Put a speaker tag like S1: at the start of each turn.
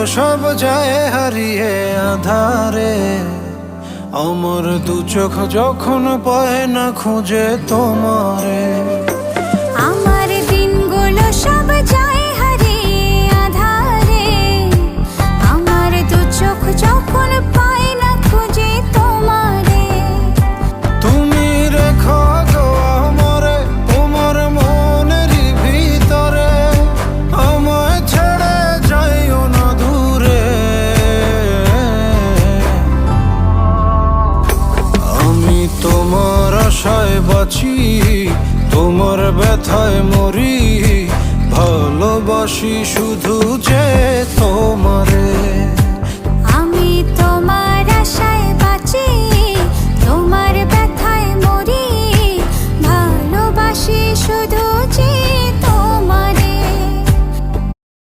S1: সব যায় হারিয়ে আধারে, আমার দু চোখ যখন পায় না খুঁজে তোমারে।
S2: আমার দিনগুলো সব যায় হারিয়ে আধারে, আমার দু চোখ যখন পায় না খুঁজে তোমারে।
S1: তুমি রেখো গো আমারে তোমার মনেরই ভিতরে, আমায় ছেড়ে যাইও না দূরে। আমি তোমার আশায় বাঁচি, তোমার ব্যথায় মরি, ভালোবাসি শুধু যে তোমারে।